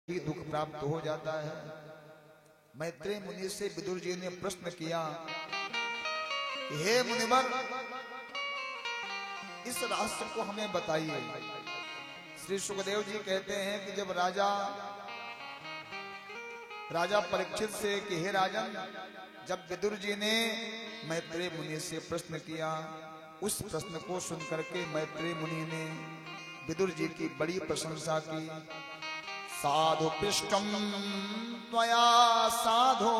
ही दुख प्राप्त हो जाता है। मैत्रेय मुनि से विदुर जी ने प्रश्न किया, हे मुनिवर, इस रहस्य को हमें बताइए। श्री सुखदेव जी कहते हैं कि जब राजा परीक्षित से कि हे राजन, जब विदुर जी ने मैत्रेय मुनि से प्रश्न किया, उस प्रश्न को सुनकर के मैत्रेय मुनि ने विदुर जी की बड़ी प्रशंसा की। साधु पिष्टम त्वया साधो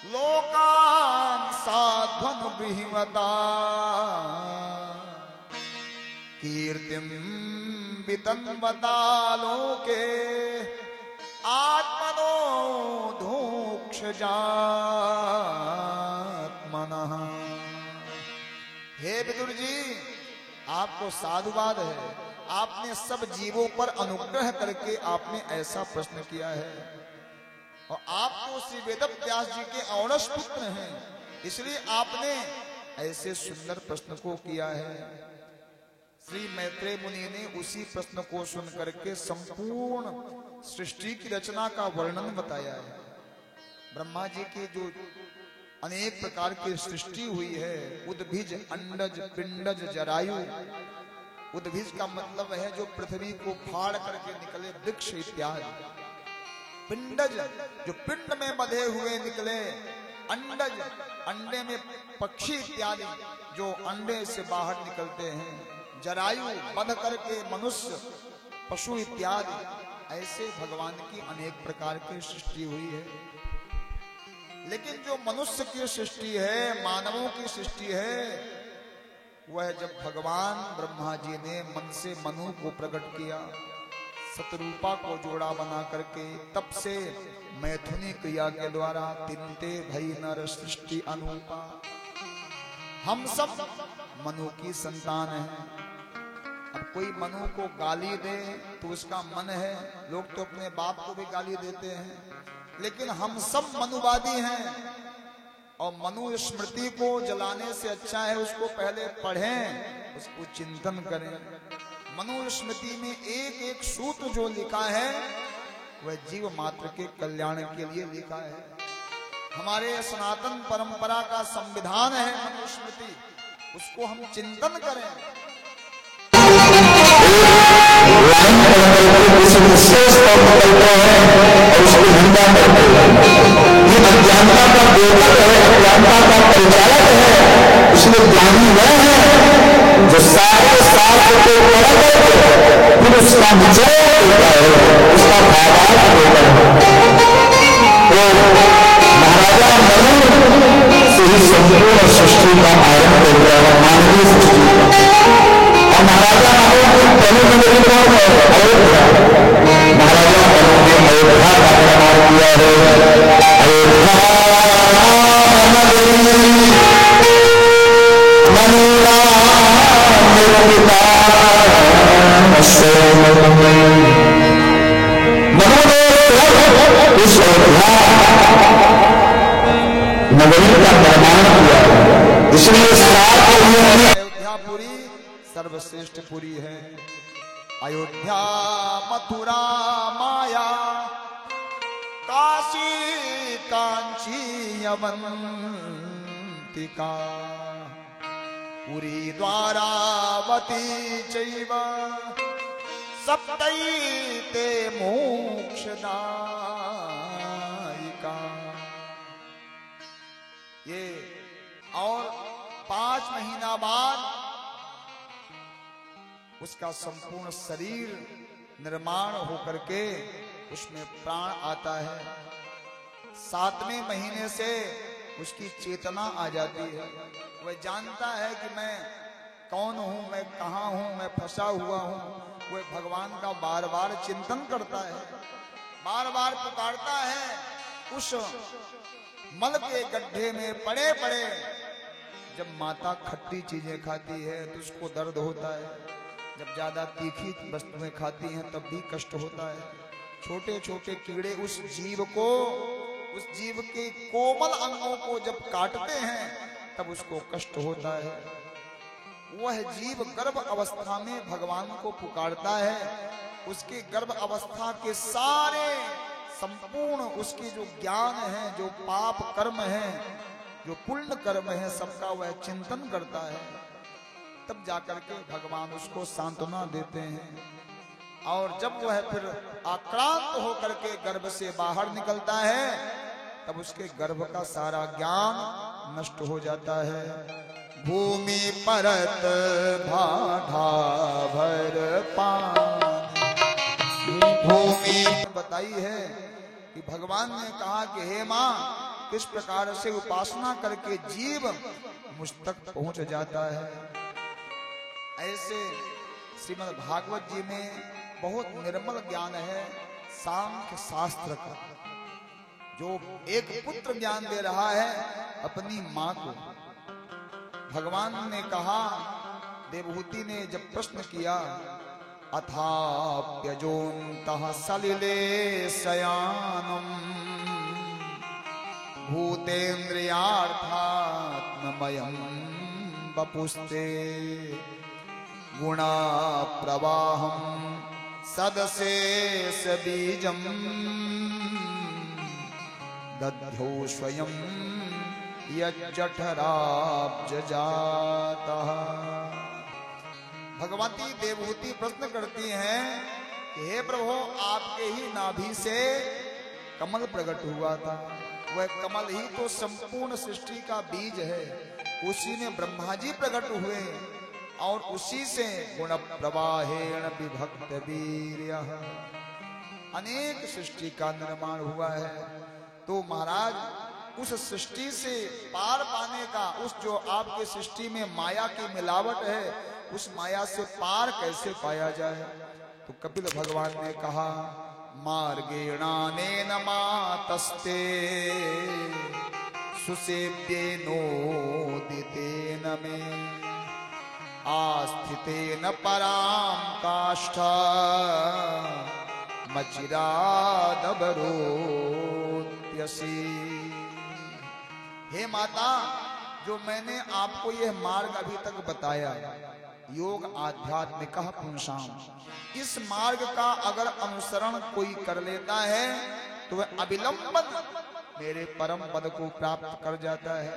लोकान् साध्वनुगृह्णता कीर्तिं वितन्वता लोके आत्मनो धूक्षजात्मनः। हे विदुर जी, आपको साधुवाद है। आपने सब जीवों पर अनुग्रह करके आपने ऐसा प्रश्न किया है, और आप तो श्री वेदव्यास जी के औरस पुत्र हैं, इसलिए आपने ऐसे सुंदर प्रश्न को किया है। श्री मैत्रेय मुनि ने उसी प्रश्न को सुन करके संपूर्ण सृष्टि की रचना का वर्णन बताया है। ब्रह्मा जी की जो अनेक प्रकार की सृष्टि हुई है, उद्भिज, अंडज, पिंडज, जरायु। उद्भिज का मतलब है जो पृथ्वी को फाड़ करके निकले वृक्ष इत्यादि। पिंडज जो पिंड में बंधे हुए निकले। अंडज अंडे में पक्षी इत्यादि जो अंडे से बाहर निकलते हैं। जरायु बंध करके मनुष्य, पशु इत्यादि। ऐसे भगवान की अनेक प्रकार की सृष्टि हुई है। लेकिन जो मनुष्य की सृष्टि है, मानवों की सृष्टि है, वह जब भगवान ब्रह्मा जी ने मन से मनु को प्रकट किया, सतरूपा को जोड़ा बना करके, तब से मैथुनी क्रिया के द्वारा तिनते भई नर सृष्टि अनुपा। हम सब मनु की संतान हैं। अब कोई मनु को गाली दे तो उसका मन है, लोग तो अपने बाप को भी गाली देते हैं, लेकिन हम सब मनुवादी हैं। और मनु स्मृति को जलाने से अच्छा है उसको पहले पढ़ें, उसको चिंतन करें। मनु स्मृति में एक एक सूत्र जो लिखा है वह जीव मात्र के कल्याण के लिए लिखा है। हमारे सनातन परंपरा का संविधान है मनु स्मृति, उसको हम चिंतन करें। अज्ञानता का द्योतक है, अज्ञानता का परिचालक है। इसलिए ज्ञानी वह है जो सारे शास्त्र को पढ़ करके फिर उसका निचय होता है, उसका भावार्थ होता है। तो महाराजा मनु से ही संपूर्ण सृष्टि का आरंभ होता है, मानवीय सृष्टि का। और महाराजा मनु की पहली नगरी कौन है? अयोध्या। महाराजा मनु ने अयोध्या का निर्माण किया है। अयोध्यापुरी सर्वश्रेष्ठ पुरी है। अयोध्या, मथुरा, माया, काशी, कांची, अवंतिका, पुरी, द्वारावती चैव सप्तैते मोक्षदायिका। ये और 5 महीना बाद उसका संपूर्ण शरीर निर्माण होकर के उसमें प्राण आता है। 7वें महीने से उसकी चेतना आ जाती है। वह जानता है कि मैं कौन हूं, मैं कहां हूं, मैं फंसा हुआ हूं। वह भगवान का बार बार चिंतन करता है, बार बार पुकारता है। उस मल के गड्ढे में पड़े पड़े जब माता खट्टी चीजें खाती है तो उसको दर्द होता है। जब ज्यादा तीखी वस्तुएं खाती हैं तब भी कष्ट होता है। छोटे छोटे कीड़े उस जीव के कोमल अंगों को जब काटते हैं तब उसको कष्ट होता है। वह जीव गर्भ अवस्था में भगवान को पुकारता है उसके गर्भ अवस्था के सारे संपूर्ण उसके जो ज्ञान है, जो पाप कर्म है, जो पुण्य कर्म है, सबका वह चिंतन करता है। तब जाकर के भगवान उसको सांत्वना देते हैं। और जब वह फिर आक्रांत होकर के गर्भ से बाहर निकलता है, तब उसके गर्भ का सारा ज्ञान नष्ट हो जाता है। भूमि परत भाढ़ा भर पानी, भूमि बताई है कि भगवान ने कहा कि हे मां, किस प्रकार से उपासना करके जीव मुझ तक पहुंच जाता है। ऐसे श्रीमद् भागवत जी में बहुत निर्मल ज्ञान है सांख्य शास्त्र का, जो एक पुत्र ज्ञान दे रहा है अपनी मां को। भगवान ने कहा, देवहूति ने जब प्रश्न किया, अथाप्यजोन्तः सलिले शयानम् भूतेन्द्रियार्थात्ममयम् वपुस्ते गुणा प्रवाहम् सदशेष बीजम् दध्यौ स्वयं यज्जठराब्जजातः। भगवती देवहूति प्रश्न करती हैं कि हे प्रभु, आपके ही नाभि से कमल प्रकट हुआ था। वह कमल ही तो संपूर्ण सृष्टि का बीज है। उसी में ब्रह्मा जी प्रकट हुए और उसी से गुण प्रवाहेण विभक्त वीर्यः अनेक सृष्टि का निर्माण हुआ है। तो महाराज, उस सृष्टि से पार पाने का, उस जो आपके सृष्टि में माया की मिलावट है, उस माया से पार कैसे पाया जाए। तो कपिल भगवान ने कहा, मार्गेणानेन मातस्ते सुसेव्येनोदितेन मे आस्थितेन परां काष्ठा मचिरादबरोत्यसि। हे माता, जो मैंने आपको यह मार्ग अभी तक बताया, योग आध्यात्मिक पुंसाम, इस मार्ग का अगर अनुसरण कोई कर लेता है तो वह अविलंबन मेरे परम पद को प्राप्त कर जाता है,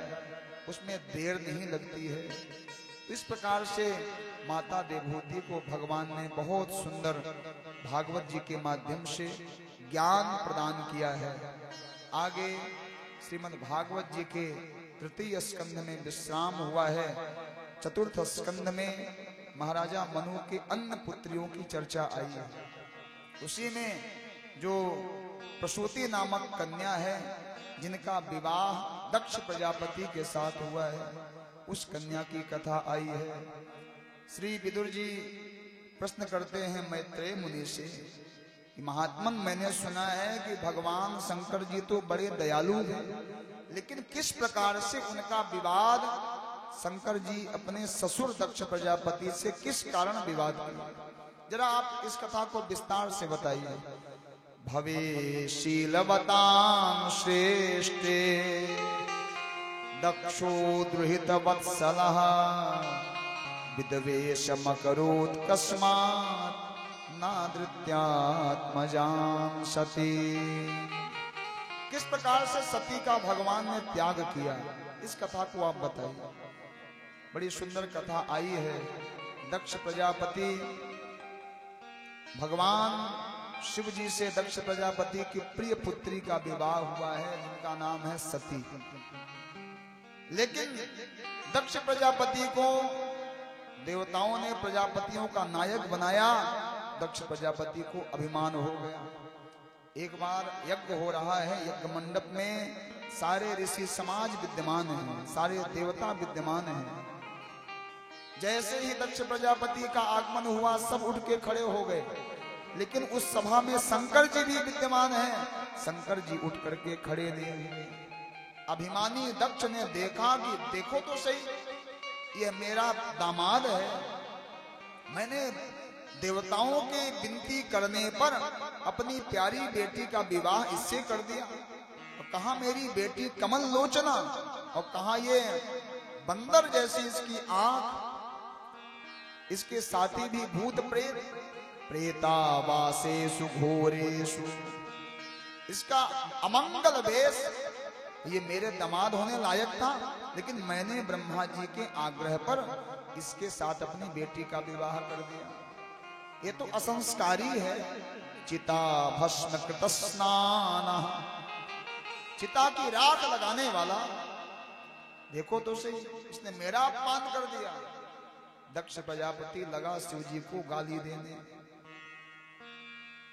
उसमें देर नहीं लगती है। इस प्रकार से माता देवहूति को भगवान ने बहुत सुंदर भागवत जी के माध्यम से ज्ञान प्रदान किया है। आगे श्रीमद् भागवत जी के तृतीय स्कंध में विश्राम हुआ है। चतुर्थ स्कंध में महाराजा मनु के अन्य पुत्रियों की चर्चा आई है। उसी में जो प्रसूति नामक कन्या है, जिनका विवाह दक्ष प्रजापति के साथ हुआ है, उस कन्या की कथा आई है। श्री विदुर जी प्रश्न करते हैं मैत्रेय मुनि से कि महात्मन, मैंने सुना है कि भगवान शंकर जी तो बड़े दयालु हैं, लेकिन किस प्रकार से उनका विवाद शंकर जी अपने ससुर दक्ष प्रजापति से किस कारण विवाद किया, जरा आप इस कथा को विस्तार से बताइए। भवे शीलवतां श्रेष्ठे दक्षो दुहित वत्सलः विद्वेषमकरोत् कस्मात् नादृत्यात्मजां सती। किस प्रकार से सती का भगवान ने त्याग किया, इस कथा को आप बताइए। बड़ी सुंदर कथा आई है। दक्ष प्रजापति, भगवान शिव जी से दक्ष प्रजापति की प्रिय पुत्री का विवाह हुआ है, जिनका नाम है सती। लेकिन दक्ष प्रजापति को देवताओं ने प्रजापतियों का नायक बनाया। दक्ष प्रजापति को अभिमान हो गया। एक बार यज्ञ हो रहा है, यज्ञ मंडप में सारे ऋषि समाज विद्यमान हैं, सारे देवता विद्यमान हैं। जैसे ही दक्ष प्रजापति का आगमन हुआ, सब उठ के खड़े हो गए। लेकिन उस सभा में शंकर जी भी विद्यमान हैं। शंकर जी उठ करके खड़े नहीं हुए। अभिमानी दक्ष ने देखा कि देखो तो सही, यह मेरा दामाद है। मैंने देवताओं के विनती करने पर अपनी प्यारी बेटी का विवाह इससे कर दिया। और कहा मेरी बेटी कमल लोचना, और कहा ये बंदर जैसी इसकी आंख, इसके साथी भी भूत प्रेत, प्रेतावासेषु घोरेषु। इसका अमंगल वेश ये मेरे दामाद होने लायक था, लेकिन मैंने ब्रह्मा जी के आग्रह पर इसके साथ अपनी बेटी का विवाह कर दिया। ये तो असंस्कारी है। चिता भस्म कृत स्नान, चिता की राख लगाने वाला, देखो तो सही, इसने मेरा अपमान कर दिया। दक्ष प्रजापति लगा शिव जी को गाली देने,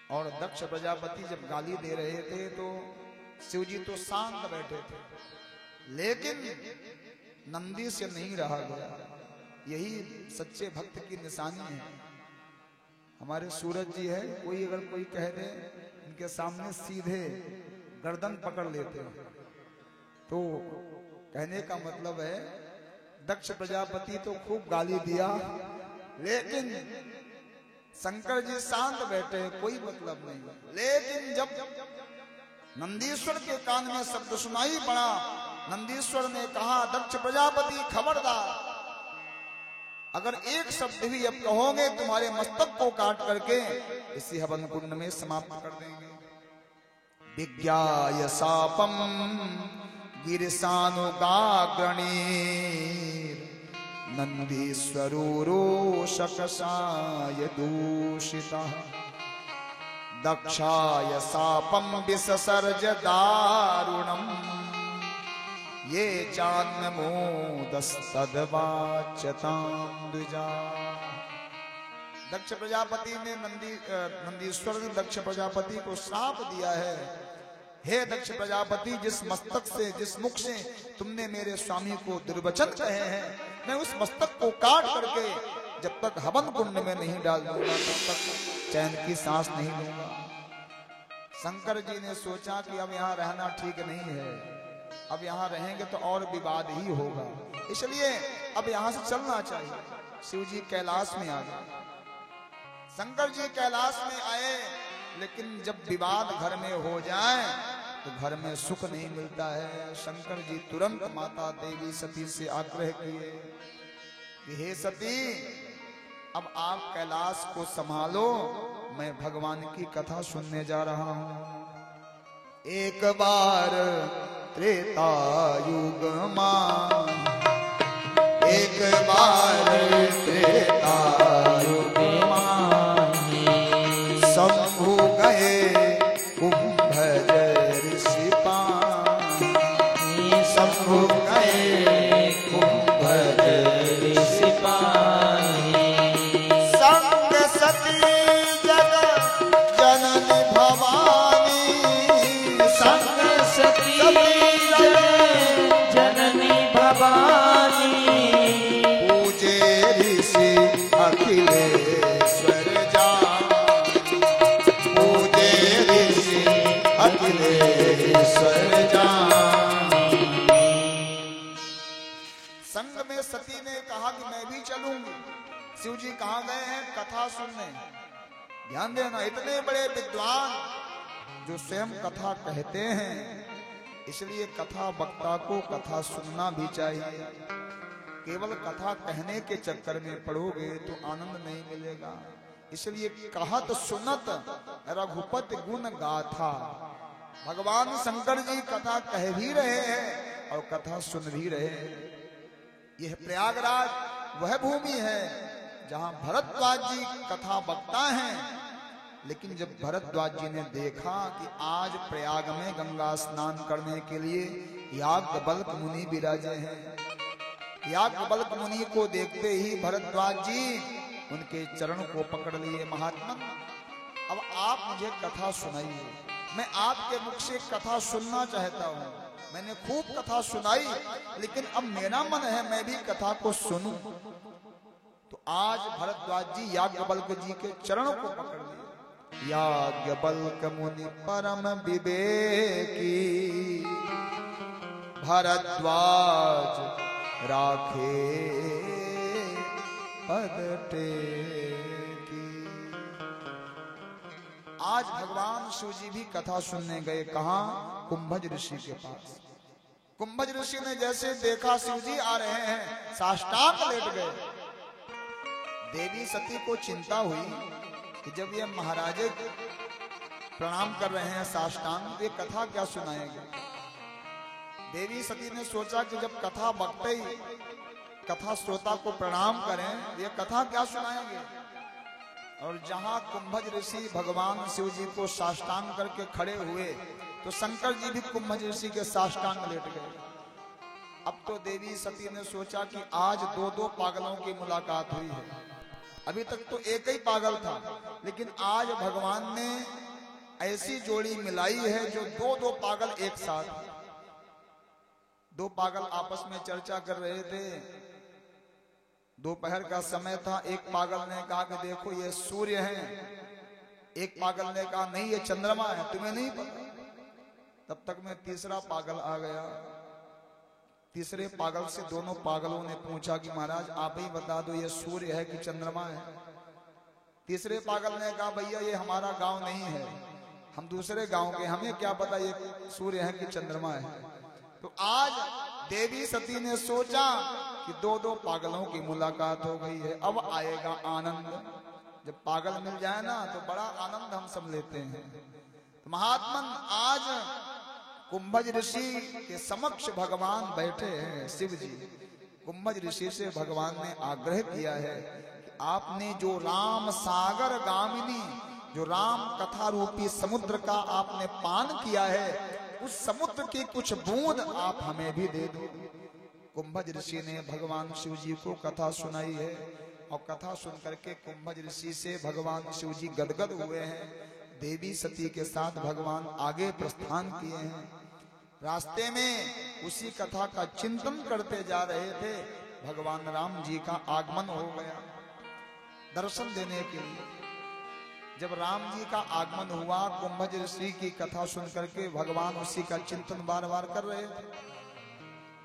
और दक्ष प्रजापति जब गाली दे रहे थे तो शिव जी तो शांत बैठे थे, लेकिन नंदी से नहीं रहा गया। यही सच्चे भक्त की निशानी है। हमारे सूरज जी है, कोई अगर कोई कह दे इनके सामने सीधे गर्दन पकड़ लेते हैं। तो कहने का मतलब है दक्ष प्रजापति तो खूब गाली दिया, लेकिन शंकर जी शांत बैठे, कोई मतलब नहीं। लेकिन जब नंदीश्वर के कान में शब्द सुनाई पड़ा, नंदीश्वर ने कहा दक्ष प्रजापति खबरदार, अगर एक शब्द भी अब कहोगे तुम्हारे मस्तक को काट करके इसी हवन कुंड में समाप्त कर देंगे। विज्ञाय शापम गिरिशानुगाग्रणीर नंदीश्वरोषकसाय दूषिता। दक्षाय शापम विससर्ज दारुणम ये चान्मोदस्तद्वाच्यतां द्विजा। दक्ष प्रजापति ने नंदीश्वर ने दक्ष प्रजापति को श्राप दिया है, हे दक्ष प्रजापति, जिस मस्तक से, जिस मुख से तुमने मेरे स्वामी को दुर्वचन कहे हैं, मैं उस मस्तक को काट करके जब तक हवन कुंड में नहीं डाल दूंगा तब तक चैन की सांस नहीं लूंगा। शंकर जी ने सोचा कि अब यहाँ रहना ठीक नहीं है, अब यहाँ रहेंगे तो और विवाद ही होगा, इसलिए अब यहाँ से चलना चाहिए। शिव जी कैलाश में आ गए, शंकर जी कैलाश में आए, लेकिन जब विवाद घर में हो जाए तो घर में सुख नहीं मिलता है। शंकर जी तुरंत माता देवी सती से आग्रह किए कि हे सती, अब आप कैलाश को संभालो, मैं भगवान की कथा सुनने जा रहा हूं। एक बार त्रेता युग मां, एक बार त्रेता युग मां, शंभु गए कुंभज ऋषि पानी, शंभु गए कुंभज ऋषि पानी। संग सती जग जननी भवानी, संग सती जग जननी भवानी, पूजे ऋषि अखिलेश्वर जान, पूजे ऋषि अखिलेश्वर जान। संग में सती ने कहा कि मैं भी चलूंगी। शिव जी कहाँ गए हैं? कथा सुनने। ध्यान देना, इतने बड़े विद्वान जो स्वयं कथा कहते हैं, इसलिए कथा वक्ता को कथा सुनना भी चाहिए। केवल कथा कहने के चक्कर में पड़ोगे तो आनंद नहीं मिलेगा। इसलिए कहत सुनत रघुपति गुण गाथा। भगवान शंकर जी कथा कह भी रहे हैं और कथा सुन भी रहे हैं। यह प्रयागराज वह भूमि है जहां भरद्वाज जी कथा वक्ता हैं, लेकिन जब भरद्वाज जी ने देखा कि आज प्रयाग में गंगा स्नान करने के लिए याज्ञवल्क मुनि विराजे हैं, याज्ञवल्क मुनि को देखते ही भरद्वाज जी उनके चरण को पकड़ लिए। महात्मा, अब आप मुझे कथा सुनाइए, मैं आपके मुख से कथा सुनना चाहता हूँ। मैंने खूब कथा सुनाई, लेकिन अब मेरा मन है मैं भी कथा को सुनूं। तो आज भरद्वाज जी याज्ञवल्क जी के चरणों को पकड़ लिए। याज्ञवल्क मुनि परम विवेकी, भरद्वाज राखे पद टेकी। आज भगवान शिव जी भी कथा सुनने गए। कहां? कुंभज ऋषि के पास। कुंभज ऋषि ने जैसे देखा शिव जी आ रहे हैं, साष्टांग लेट गए। देवी सती को चिंता हुई कि जब ये महाराजे प्रणाम कर रहे हैं साष्टांग, ये कथा क्या सुनाएंगे। देवी सती ने सोचा कि जब कथा वक्ता ही कथा श्रोता को प्रणाम करें, ये कथा क्या सुनाएंगे। और जहां कुंभज ऋषि भगवान शिव जी को साष्टांग करके खड़े हुए, तो शंकर जी भी कुंभज ऋषि के साष्टांग लेट गए। अब तो देवी सती ने सोचा कि आज दो दो पागलों की मुलाकात हुई है। अभी तक तो एक ही पागल था, लेकिन आज भगवान ने ऐसी जोड़ी मिलाई है जो दो दो पागल एक साथ। दो पागल आपस में चर्चा कर रहे थे। दोपहर का समय था। एक पागल ने कहा कि देखो ये सूर्य है। एक पागल ने कहा नहीं ये चंद्रमा है, तुम्हें नहीं पता। तब तक में तीसरा पागल आ गया। तीसरे पागल से दोनों पागलों ने पूछा कि महाराज आप ही बता दो ये सूर्य है कि चंद्रमा है। तीसरे पागल ने कहा भैया ये हमारा गांव नहीं है, हम दूसरे गांव के, हमें क्या पता ये सूर्य है कि चंद्रमा है। तो आज देवी सती ने सोचा कि दो दो पागलों की मुलाकात हो गई है, अब आएगा आनंद। जब पागल मिल जाए ना तो बड़ा आनंद हम सब लेते हैं। तो महात्मन आज कुंभज ऋषि के समक्ष भगवान बैठे हैं शिव जी। कुंभज ऋषि से भगवान ने आग्रह किया है कि आपने जो राम सागर गामिनी, जो राम कथा रूपी समुद्र का आपने पान किया है, उस समुद्र की कुछ बूंद आप हमें भी दे दो। कुंभज ऋषि ने भगवान शिव जी को कथा सुनाई है और कथा सुन करके कुंभज ऋषि से भगवान शिव जी गदगद हुए हैं। देवी सती के साथ भगवान आगे प्रस्थान किए हैं। रास्ते में उसी कथा का चिंतन करते जा रहे थे, भगवान राम जी का आगमन हो गया दर्शन देने के लिए। जब राम जी का आगमन हुआ, कुंभज ऋषि की कथा सुन करके भगवान उसी का चिंतन बार बार कर रहे थे।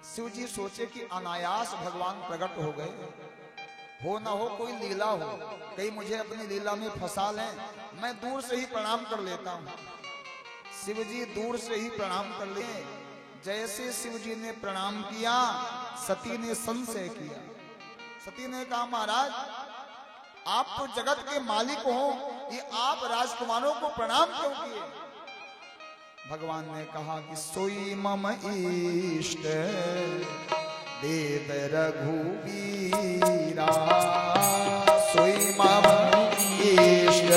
शिव जी सोचे कि अनायास भगवान प्रकट हो गए, हो ना हो कोई लीला हो, कहीं मुझे अपनी लीला में फंसा लें, मैं दूर से ही प्रणाम कर लेता हूं। शिव जी दूर से ही प्रणाम कर लिए। जैसे शिव जी ने प्रणाम किया, सती ने संशय किया। सती ने कहा महाराज आप तो जगत के मालिक हो, ये आप राजकुमारों को प्रणाम क्यों किए। भगवान ने कहा कि सोई मम इष्ट देव रघुवीरा, सोई मम इष्ट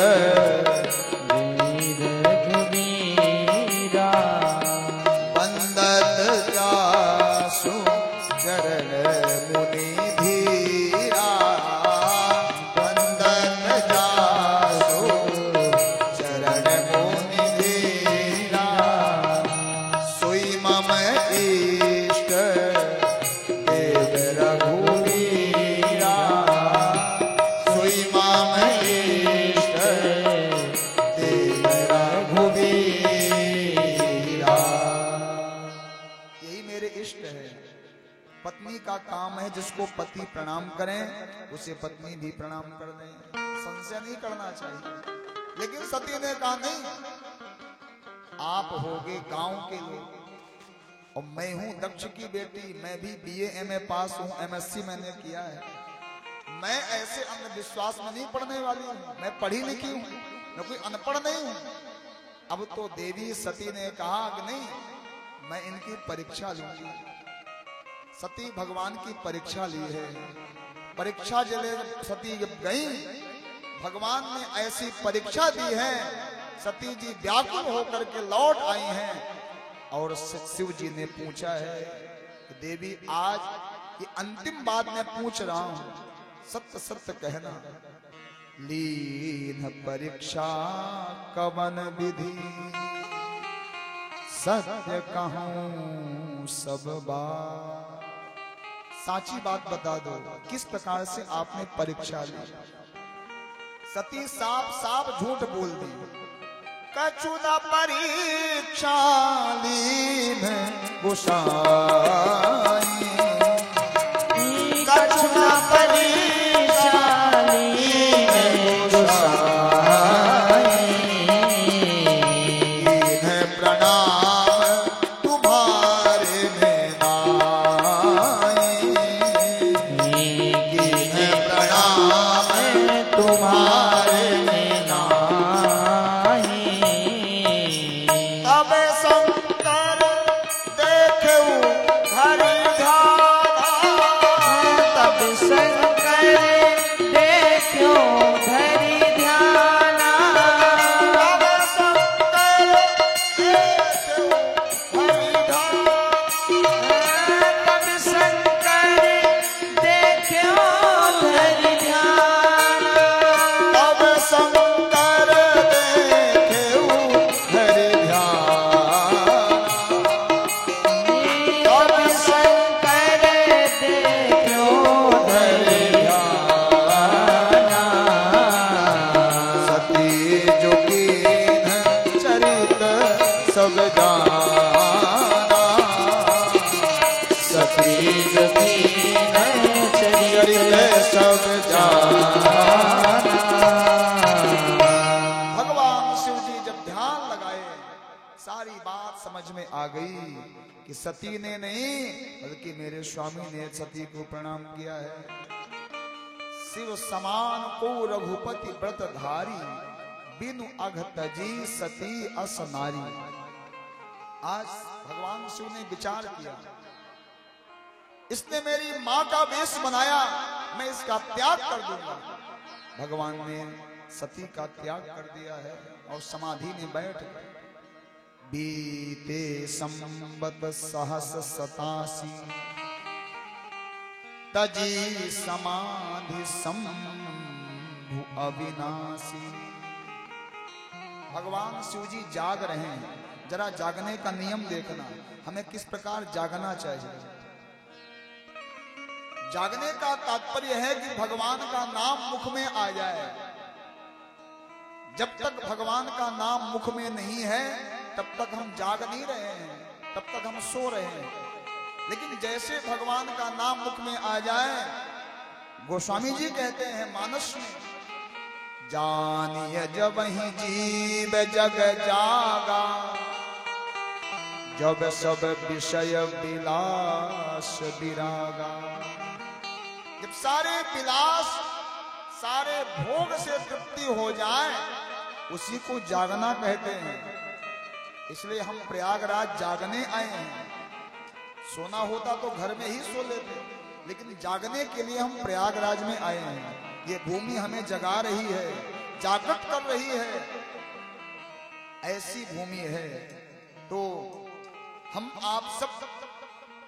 देव रघुवीरा, वंदत जासु चरण मुनि धीरा, वंदत जासु चरण मुनि धीरा, सोई मम इष्ट देव रघुवीरा, सोई मम इष्ट देव रघुवीरा। यही मेरे इष्ट है। पत्नी का काम है जिसको पति प्रणाम करें उसे पत्नी भी प्रणाम कर दें, संशय नहीं करना चाहिए। लेकिन सती ने कहा नहीं, आप होगे गांव के लोग और मैं हूं दक्ष की बेटी, मैं भी BA MA पास हूं, MSc मैंने किया है, मैं ऐसे अंधविश्वास में नहीं पढ़ने वाली हूं, मैं पढ़ी लिखी हूं, मैं कोई अनपढ़ नहीं हूं। अब तो देवी सती ने कहा कि नहीं, मैं इनकी परीक्षा लूंगी। सती भगवान की परीक्षा ली है। परीक्षा जले सती गई, भगवान ने ऐसी परीक्षा दी है, सती जी व्याकुल होकर के लौट आई हैं। और शिव जी ने पूछा है कि देवी आज ये अंतिम बात मैं पूछ रहा हूं, सत्य सत्य कहना, लीन परीक्षा कवन विधि, सत्य कहूं सब बात। साची बात बता दो, किस प्रकार से आपने परीक्षा ली। सती साफ साफ झूठ बोल दी। कछु न परीक्षा लीन गोसाई, कछु न परीक्षा लीन गोसाई, लीन प्रणाम तुम्हारे में नाई, लीन प्रणाम तुम्हारे में नाई। तब शंकर देखऊ हरि ध्याना, तब शंकर देखो धरि ध्याना, तब शंकर देखऊ हरि ध्याना, तब शंकर देखो धरि ध्याना, तब शंकर देखऊ हरि ध्याना, तब शंकर देखो धरि ध्याना, सती जो कीन चरित सब जाना, सती जो कीन चरित सब जाना। भगवान शिव जी जब ध्यान लगाए, सारी बात समझ में आ गई कि सती ने नहीं बल्कि मेरे स्वामी ने सती को प्रणाम किया है। शिव समान को रघुपति व्रत धारी, बिनु अघ तजी सती अस नारी। आज भगवान शिव ने विचार किया, इसने मेरी मां का वेश बनाया, मैं इसका त्याग कर दूंगा। भगवान ने सती का त्याग कर दिया है और समाधि में बैठ गए। बीते संबत सहस 87 तजी समाधि शंभु अविनाशी। भगवान शिव जी जाग रहे हैं, जरा जागने का नियम देखना, हमें किस प्रकार जागना चाहिए। जागने का तात्पर्य है कि भगवान का नाम मुख में आ जाए। जब तक भगवान का नाम मुख में नहीं है तब तक हम जाग नहीं रहे हैं, तब तक हम सो रहे हैं। लेकिन जैसे भगवान का नाम मुख में आ जाए, गोस्वामी जी कहते हैं मानस में, जानिए जब ही जीव जग जागा, जब सब विषय विलास विरागा। जब सारे विलास सारे भोग से तृप्ति हो जाए, उसी को जागना कहते हैं। इसलिए हम प्रयागराज जागने आए हैं। सोना होता तो घर में ही सो लेते, लेकिन जागने के लिए हम प्रयागराज में आए हैं। ये भूमि हमें जगा रही है, जागृत कर रही है, ऐसी भूमि है। तो हम आप सब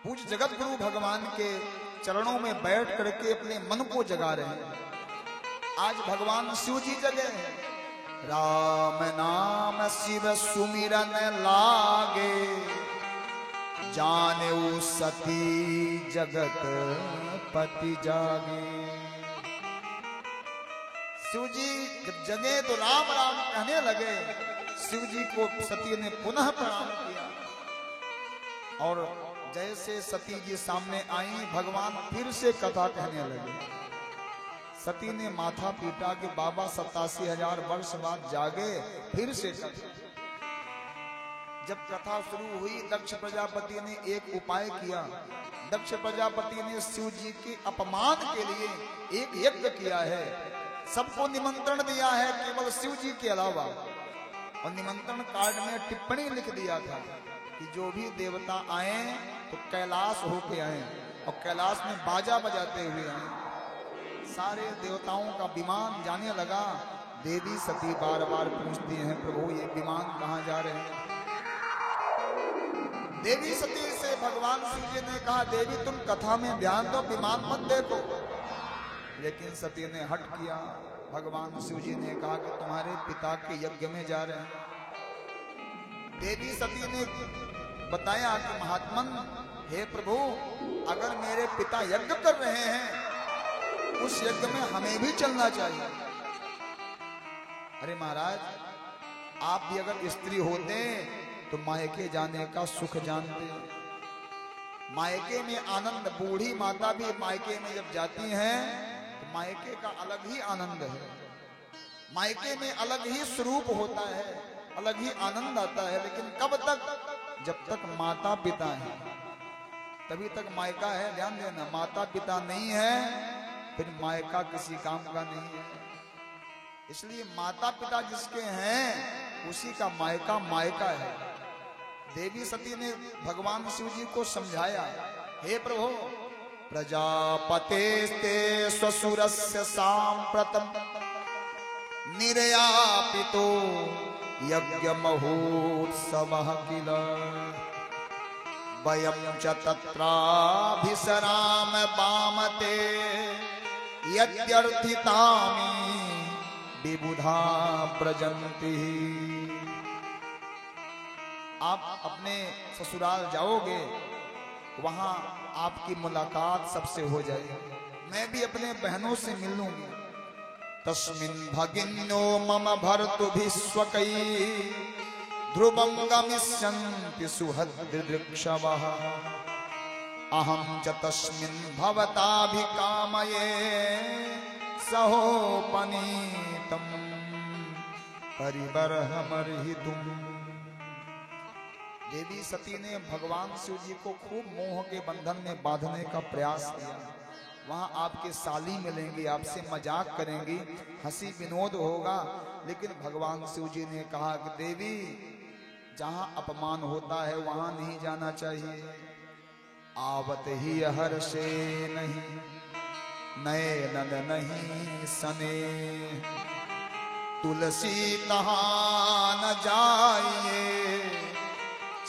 पूज्य जगत गुरु भगवान के चरणों में बैठ करके अपने मन को जगा रहे हैं। आज भगवान शिव जी जगे हैं। राम नाम शिव सुमिरन लागे, जाने सती जगत पति जागे। शिव जी जब जगे तो राम राम कहने लगे। शिव जी को सती ने पुनः प्रणाम किया और जैसे सती जी सामने आई, भगवान फिर से कथा कहने लगे। सती ने माथा पीटा कि बाबा 87,000 वर्ष बाद जागे, फिर से कथा। जब कथा शुरू हुई, दक्ष प्रजापति ने एक उपाय किया। दक्ष प्रजापति ने शिव जी के अपमान के लिए एक यज्ञ किया है। सबको निमंत्रण दिया है केवल शिव जी के अलावा, और निमंत्रण कार्ड में टिप्पणी लिख दिया था कि जो भी देवता आए तो कैलाश होके आए, और कैलाश में बाजा बजाते हुए आए। सारे देवताओं का विमान जाने लगा। देवी सती बार बार पूछती हैं, प्रभु ये विमान कहाँ जा रहे हैं। देवी सती से भगवान शिव जी ने कहा, देवी तुम कथा में ध्यान दो, विमान मत देखो। लेकिन सती ने हट किया। भगवान शिव जी ने कहा कि तुम्हारे पिता के यज्ञ में जा रहे हैं। देवी सती ने बताया कि महात्मन, हे प्रभु, अगर मेरे पिता यज्ञ कर रहे हैं, उस यज्ञ में हमें भी चलना चाहिए। अरे महाराज, आप भी अगर स्त्री होते तो मायके जाने का सुख जानते। मायके में आनंद, बूढ़ी माता भी मायके में जब जाती हैं तो मायके का अलग ही आनंद है। मायके में अलग ही स्वरूप होता है, अलग ही आनंद आता है। लेकिन कब तक? जब तक माता पिता है तभी तक मायका है। ध्यान देना, माता पिता नहीं है फिर मायका किसी काम का नहीं है। इसलिए माता पिता जिसके हैं उसी का मायका मायका है। देवी सती ने भगवान शिव जी को समझाया, हे प्रभु, प्रजापतेस्ते स्वसुरस्य सांप्रतम निर्यापितो यज्ञमहोत्सवः किल वयं च तत्राभिसराम वामते यद्यर्थितानि विबुधा प्रजन्ति। आप अपने ससुराल जाओगे, वहां आपकी मुलाकात सबसे हो जाएगी, मैं भी अपने बहनों से मिल लूंगी। तस्मिन् भगिन्यो मम भर्तुभिस्वकै ध्रुवं गमिष्यन्ति सुहृदृक्षवः अहं च तस्मिन् भवताभिकामये सहोपनीतं परिबर्हमर्हितुम्। देवी सती ने भगवान शिव जी को खूब मोह के बंधन में बांधने का प्रयास किया। वहां आपके साली मिलेंगे, आपसे मजाक करेंगी, हंसी विनोद होगा, लेकिन भगवान शिव जी ने कहा कि देवी, जहां अपमान होता है वहां नहीं जाना चाहिए। आवत ही हर्षे नहीं नयन नहीं सने तुलसी तहां न जाइए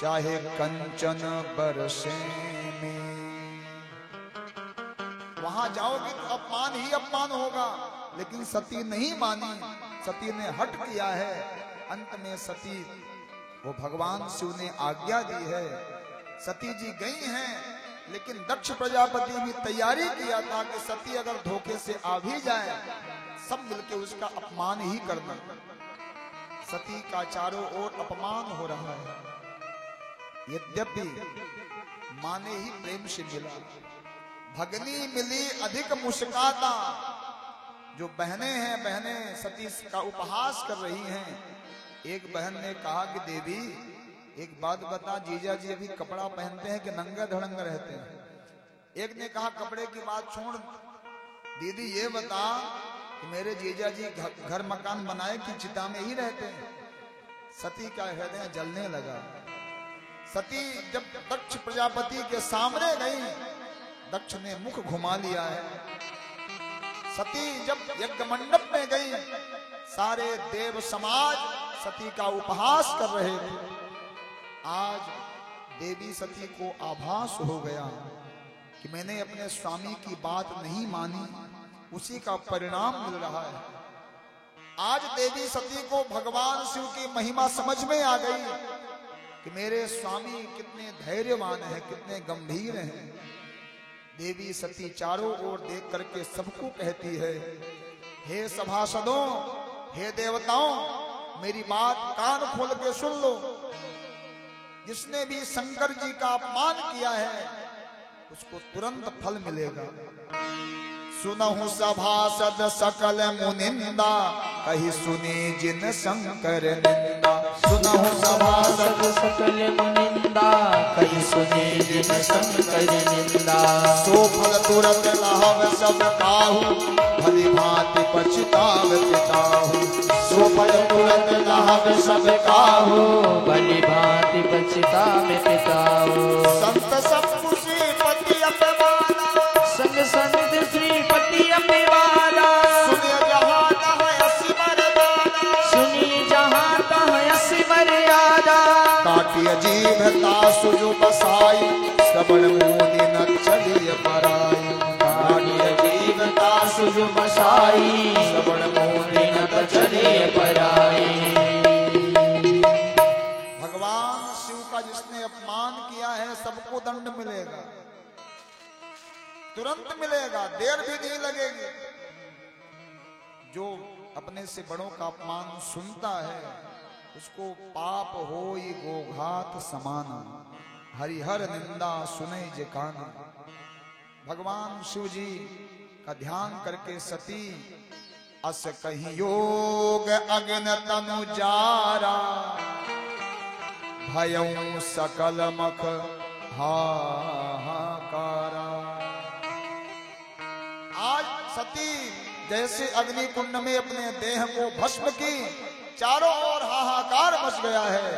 चाहे कंचन बरसे में। वहां जाओगे तो अपमान ही अपमान होगा, लेकिन सती नहीं मानी, सती ने हट किया है। अंत में सती वो भगवान शिव ने आज्ञा दी है, सती जी गई हैं, लेकिन दक्ष प्रजापति भी तैयारी किया था कि सती अगर धोखे से आ भी जाए, सब मिलके उसका अपमान ही करना। सती का चारों ओर अपमान हो रहा है। यद्यपि माँ ने ही प्रेम से मिला, भगनी मिली अधिक मुस्काता। जो बहनें हैं, बहनें सती का उपहास कर रही हैं। एक बहन ने कहा कि देवी, एक बात बता, जीजा जी अभी कपड़ा पहनते हैं कि नंगा धड़ंगा रहते हैं? एक ने कहा कपड़े की बात छोड़ दीदी, ये बता कि मेरे जीजा जी घर मकान बनाए कि चिता में ही रहते हैं? सती का हृदय जलने लगा। सती जब दक्ष प्रजापति के सामने गई, दक्ष ने मुख घुमा लिया है। सती जब यज्ञ मंडप में गई, सारे देव समाज सती का उपहास कर रहे थे। आज देवी सती को आभास हो गया कि मैंने अपने स्वामी की बात नहीं मानी, उसी का परिणाम मिल रहा है। आज देवी सती को भगवान शिव की महिमा समझ में आ गई कि मेरे स्वामी कितने धैर्यवान हैं, कितने गंभीर हैं। देवी सती चारों ओर देख करके सबको कहती है, हे सभासदों, हे देवताओं, मेरी बात कान खोल के सुन लो। जिसने भी शंकर जी का अपमान किया है, उसको तुरंत फल मिलेगा। सुनहु सभासद सकल मुनिंदा, कही सुनी जिन शंकर निंदा। सुनहु सभासद सकल मुनिंदा, कही सुनी जिन शंकर निंदा। सो फल तुरंत लाभ सब काहू, भली भांति पछताव पिताहू। सो फल तुरंत लाभ सब काहू, भली भांति पछताव पिताहू। संत सब श्रीपति अपवादा, संग संत श्रीपति अपवादा। सुनिए जहाँ तहाँ असी मर्यादा, सुनी जहाँ तहाँ असी मर्यादा। काटिय जीव तासु जो बसाई, श्रवण मुनि न चलिए पराई। काटिय जीव तासु जो बसाई, श्रवण मुनि न चलिए पराई। भगवान शिव का जिसने अपमान किया है, सबको दंड मिलेगा, तुरंत मिलेगा, देर भी नहीं लगेगी। जो अपने से बड़ों का अपमान सुनता है, उसको पाप होई गोघात समान, हरिहर निंदा सुने जे कान। भगवान शिव जी का ध्यान करके सती अस कहीं योग अग्न तनु जारा, भयं सकल मख हाहाकारा। आज सती जैसे अग्नि कुंड में अपने देह को भस्म की, चारों ओर हाहाकार मच गया है।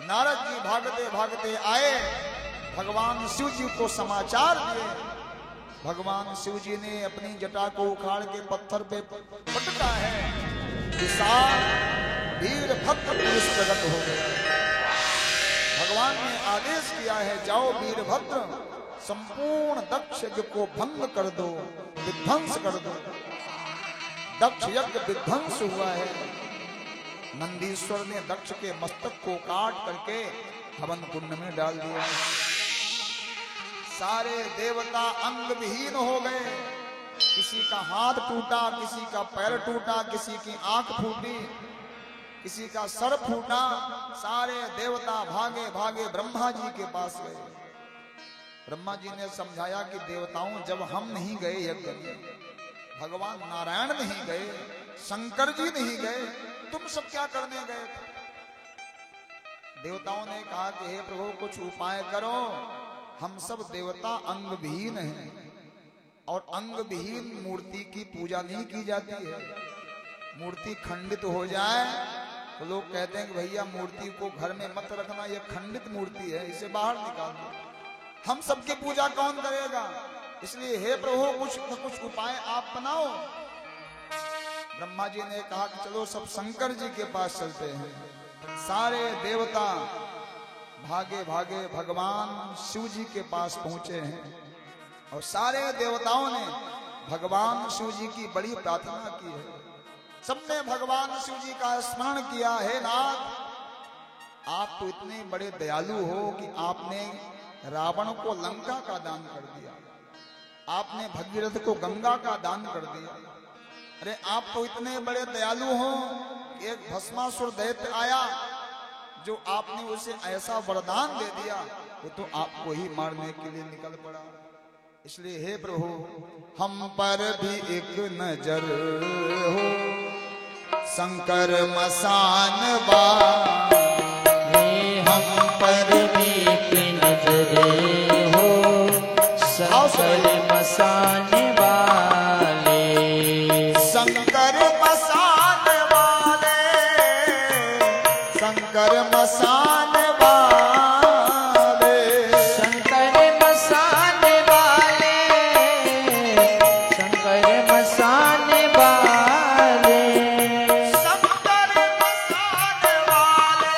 न नारद जी भागते भागते आए, भगवान शिव जी को समाचार दिए। भगवान शिव जी ने अपनी जटा को उखाड़ के पत्थर पे पटका है, विशाल वीरभद्र पुरुष प्रकट हो गए। भगवान ने आदेश किया है, जाओ वीरभद्र, संपूर्ण दक्ष यज्ञ को भंग कर दो, विध्वंस कर दो। दक्ष यज्ञ विध्वंस हुआ है। नंदीश्वर ने दक्ष के मस्तक को काट करके हवन कुंड में डाल दिया। सारे देवता अंग विहीन हो गए। किसी का हाथ टूटा, किसी का पैर टूटा, किसी की आंख फूटी, किसी का सर फूटा। सारे देवता भागे भागे ब्रह्मा जी के पास गए। ब्रह्मा जी ने समझाया कि देवताओं, जब हम नहीं गए यज्ञ में, भगवान नारायण नहीं गए, शंकर जी नहीं गए, तुम सब क्या करने गए? देवताओं ने कहा कि हे प्रभु, कुछ उपाय करो। हम सब देवता अंग विहीन हैं और अंग विहीन मूर्ति की पूजा नहीं की जाती है। मूर्ति खंडित हो जाए तो लोग कहते हैं कि भैया मूर्ति को घर में मत रखना, यह खंडित मूर्ति है, इसे बाहर निकाल दो। हम सबकी पूजा कौन करेगा? इसलिए हे प्रभु, कुछ न कुछ उपाय आप बनाओ। ब्रह्मा जी ने कहा कि चलो सब शंकर जी के पास चलते हैं। सारे देवता भागे भागे भगवान शिव जी के पास पहुंचे हैं और सारे देवताओं ने भगवान शिव जी की बड़ी प्रार्थना की है। सबने भगवान शिव जी का स्मरण किया है। नाथ, आप तो इतने बड़े दयालु हो कि आपने रावण को लंका का दान कर दिया, आपने भगीरथ को गंगा का दान कर दिया। अरे आप तो इतने बड़े दयालु हो कि एक भस्मासुर दैत्य आया, जो आपने उसे ऐसा वरदान दे दिया, वो तो आपको ही मारने के लिए निकल पड़ा। इसलिए हे प्रभु, हम पर भी एक नजर हो, शंकर मसान वाले। हम पर भी एक नजर हो, शंकर मसान वाले। शंकर मसान वाले, शंकर मसान वाले, शंकर मसान वाले, शंकर मसान वाले, शंकर मसान वाले,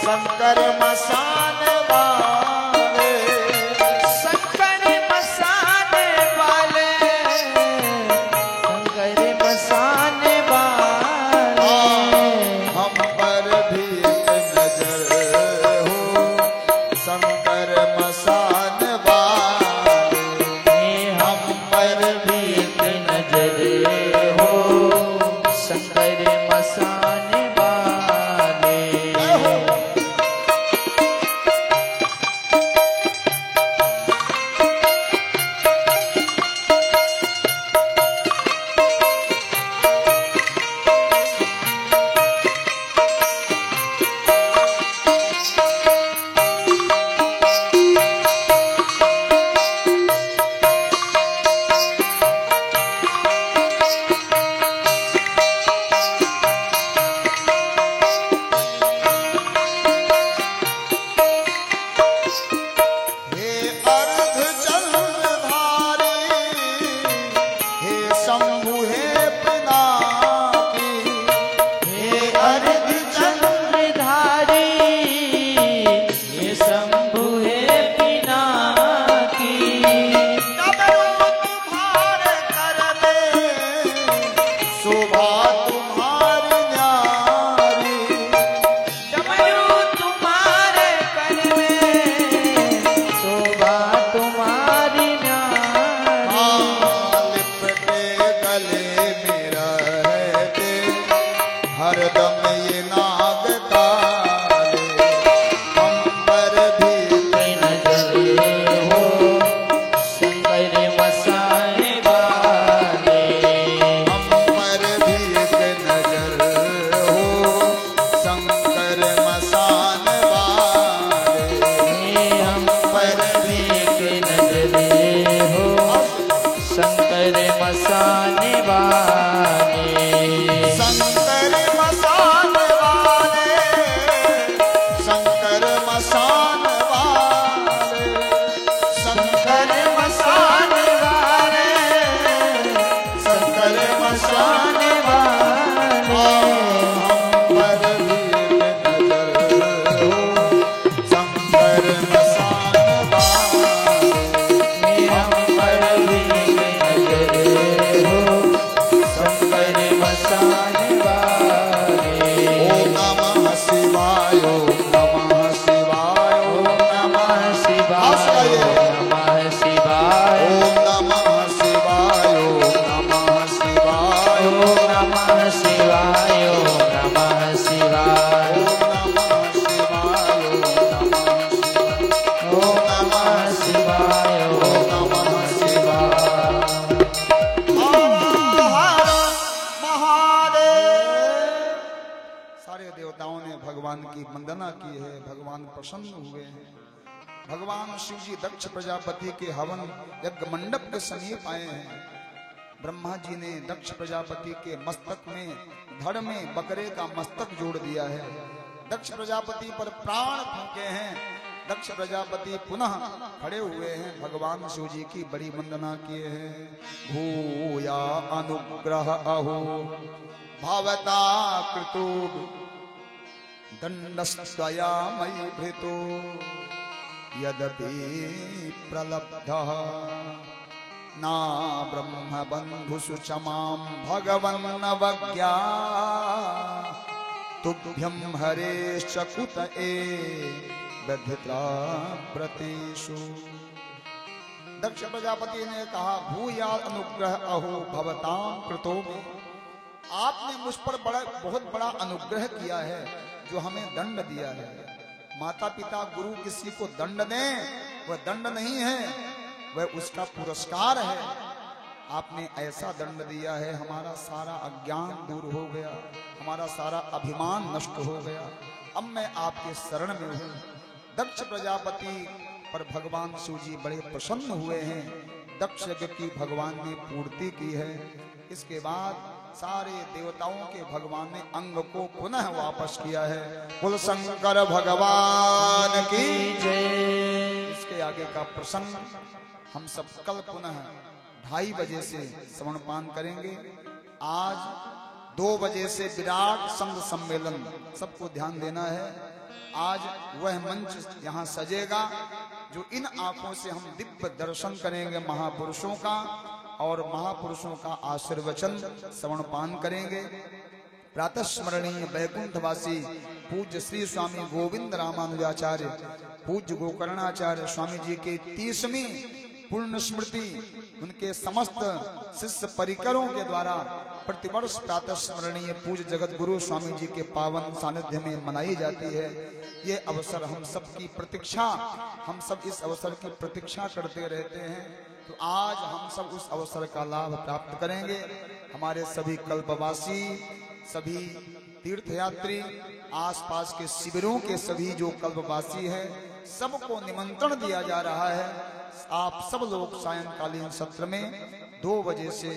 शंकर मसान वाले, शंकर मसान वाले, शंकर मसान वाले। हम पर भी एक नजर हो, शंकर मसान वाले। हम पर भी एक नजर हो, शंकर मसान वाले। की वंदना की है, भगवान प्रसन्न हुए हैं। भगवान शिव जी दक्ष प्रजापति के हवन यज्ञ मंडप के समीप आए हैं। ब्रह्मा जी ने दक्ष प्रजापति के मस्तक में धड़ में बकरे का मस्तक जोड़ दिया है। दक्ष प्रजापति पर प्राण फूंके हैं। दक्ष प्रजापति पुनः खड़े हुए हैं, भगवान शिव जी की बड़ी वंदना किए हैं। भूया अनुग्रह अहो भवता कृतो दंडस्तया मयि भृतो यदपि प्रलब्धः ना ब्रह्म बंधुषु च मां भगवन्नवज्ञा तुभ्यं हरेश्च कुत बद्धिता व्रतेषु। दक्ष प्रजापति ने कहा, भूया अनुग्रह अहो भवतां कृतो। आपने मुझ पर बहुत बड़ा अनुग्रह किया है, जो हमें दंड दिया है। माता पिता गुरु किसी को दंड दें, वह दंड नहीं है, वह उसका पुरस्कार है। आपने ऐसा दंड दिया है, हमारा सारा अज्ञान दूर हो गया, हमारा सारा अभिमान नष्ट हो गया। अब मैं आपके शरण में हूँ। दक्ष प्रजापति पर भगवान शिव जी बड़े प्रसन्न हुए हैं। दक्ष यज्ञ की भगवान ने पूर्ति की है। इसके बाद सारे देवताओं के भगवान ने अंग को पुनः वापस किया है। कुल शंकर भगवान की जय। इसके आगे का प्रसंग हम सब कल पुनः 2:30 बजे से श्रवण पान करेंगे। आज 2 बजे से विराट संघ सम्मेलन, सबको ध्यान देना है। आज वह मंच यहाँ सजेगा जो इन आंखों से हम दिव्य दर्शन करेंगे महापुरुषों का, और महापुरुषों का आशीर्वचन श्रवण पान करेंगे। प्रातः स्मरणीय वैकुंठवासी पूज्य श्री स्वामी गोविंद रामानुजाचार्य, पूज्य गोकर्णाचार्य स्वामी जी के 30वीं पूर्ण स्मृति उनके समस्त शिष्य परिकरों के द्वारा प्रतिवर्ष प्रातः स्मरणीय पूज्य जगत गुरु स्वामी जी के पावन सानिध्य में मनाई जाती है। ये अवसर हम सब की प्रतीक्षा, हम सब इस अवसर की प्रतीक्षा करते रहते हैं। तो आज हम सब उस अवसर का लाभ प्राप्त करेंगे। हमारे सभी कल्पवासी, सभी तीर्थयात्री, आसपास के शिविरों के सभी जो कल्पवासी हैं, सबको निमंत्रण दिया जा रहा है। आप सब लोग सायंकालीन सत्र में 2 बजे से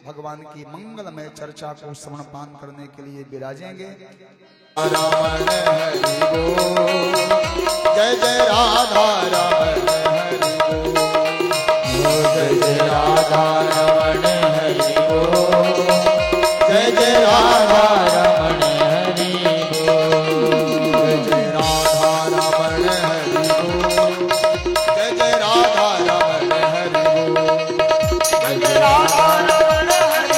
भगवान की मंगलमय चर्चा को श्रवण पान करने के लिए विराजेंगे। रमण हरि बोल, जय जय राधा रमण हरि बोल, जय जय राधा रमण हरि बोल, जय जय राधा रमण हरि बोल, जय जय राधा रमण हरि बोल, जय जय राधा रमण हरि बोल, जय जय राधा रमण हरि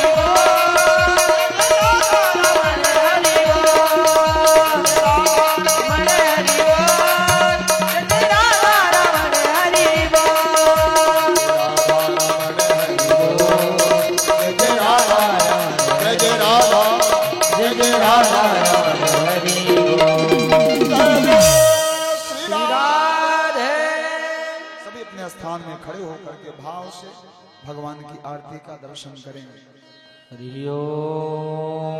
स्थान में खड़े होकर के भाव से भगवान की आरती का दर्शन करेंगे। हरि ओम।